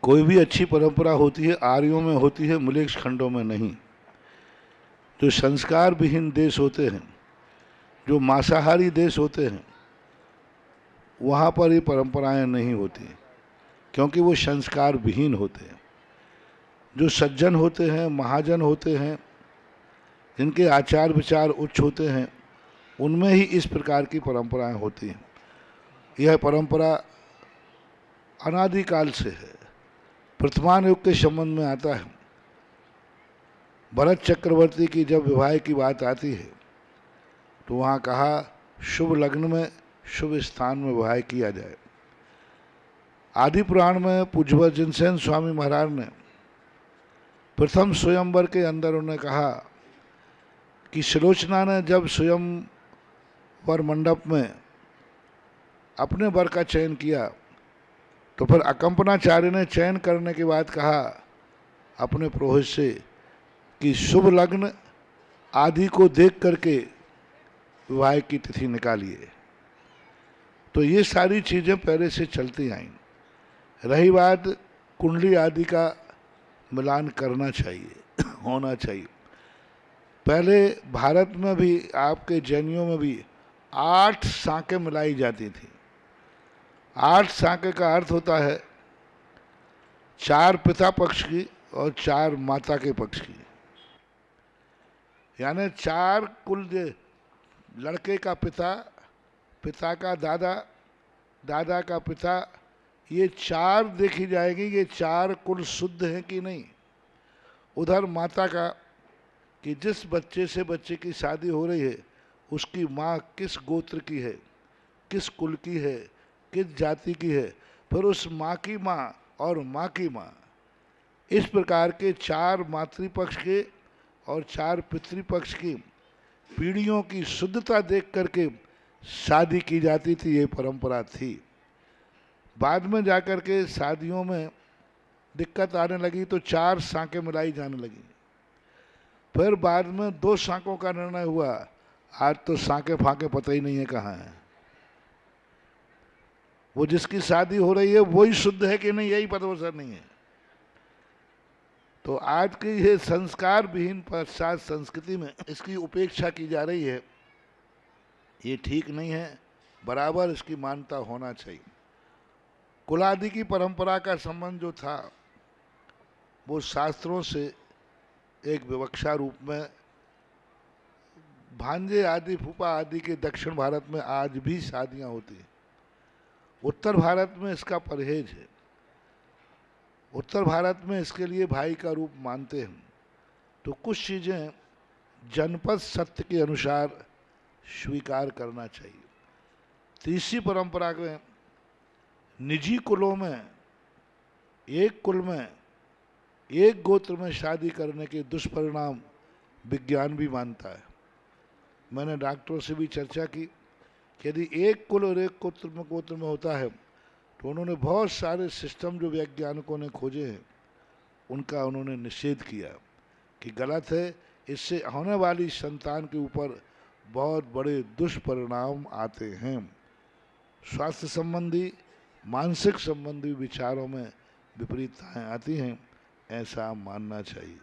कोई भी अच्छी परंपरा होती है आर्यों में होती है, मिलेक्स खंडों में नहीं। जो संस्कार विहीन देश होते हैं, जो मांसाहारी देश होते हैं, वहाँ पर ये परंपराएं नहीं होती, क्योंकि वो संस्कार विहीन होते हैं। जो सज्जन होते हैं, महाजन होते हैं, जिनके आचार विचार उच्च होते हैं, उनमें ही इस प्रकार की परंपराएं होती हैं। यह परंपरा अनादिकाल से है। वर्तमान युग के संबंध में आता है। भरत चक्रवर्ती की जब विवाह की बात आती है तो वहाँ कहा शुभ लग्न में शुभ स्थान में विवाह किया जाए। आदि पुराण में पूज्य जिनसेन स्वामी महाराज ने प्रथम स्वयंवर के अंदर उन्होंने कहा कि सुलोचना ने जब स्वयंवर मंडप में अपने वर का चयन किया तो फिर अकंपनाचार्य ने चयन करने के बाद कहा अपने पुरोहित से कि शुभ लग्न आदि को देख करके विवाह की तिथि निकालिए। तो ये सारी चीज़ें पहले से चलती आईं। रही बात कुंडली आदि का मिलान करना चाहिए, होना चाहिए। पहले भारत में भी, आपके जैनियों में भी 8 सांकें मिलाई जाती थी। 8 सांकें का अर्थ होता है 4 पिता पक्ष की और 4 माता के पक्ष की, यानी 4 कुल, लड़के का पिता, पिता का दादा, दादा का पिता, ये 4 देखी जाएगी, ये 4 कुल शुद्ध हैं कि नहीं। उधर माता का कि जिस बच्चे से बच्चे की शादी हो रही है उसकी माँ किस गोत्र की है, किस कुल की है, किस जाति की है, फिर उस माँ की माँ और माँ की माँ, इस प्रकार के 4 मातृपक्ष के और 4 पितृपक्ष की पीढ़ियों की शुद्धता देख करके शादी की जाती थी। ये परंपरा थी। बाद में जाकर के शादियों में दिक्कत आने लगी तो 4 सांकें मिलाई जाने लगी। फिर बाद में 2 सांकों का निर्णय हुआ। आज तो सांके फाके पता ही नहीं है कहाँ है। वो जिसकी शादी हो रही है वही शुद्ध है कि नहीं, यही पता नहीं है। तो आज की ये संस्कार विहीन पाश्चात्य संस्कृति में इसकी उपेक्षा की जा रही है, ये ठीक नहीं है। बराबर इसकी मान्यता होना चाहिए। कुलादि की परंपरा का संबंध जो था वो शास्त्रों से एक विवक्षा रूप में भांजे आदि, फूफा आदि के दक्षिण भारत में आज भी शादियां होती हैं। उत्तर भारत में इसका परहेज है। उत्तर भारत में इसके लिए भाई का रूप मानते हैं। तो कुछ चीज़ें जनपद सत्य के अनुसार स्वीकार करना चाहिए। तीसरी परंपरा में निजी कुलों में, एक कुल में, एक गोत्र में शादी करने के दुष्परिणाम विज्ञान भी मानता है। मैंने डॉक्टरों से भी चर्चा की कि यदि एक कुल और एक गोत्र में होता है तो उन्होंने बहुत सारे सिस्टम जो वैज्ञानिकों ने खोजे हैं उनका उन्होंने निषेध किया कि गलत है। इससे होने वाली संतान के ऊपर बहुत बड़े दुष्परिणाम आते हैं। स्वास्थ्य संबंधी, मानसिक संबंधी विचारों में विपरीतताएं आती हैं, ऐसा मानना चाहिए।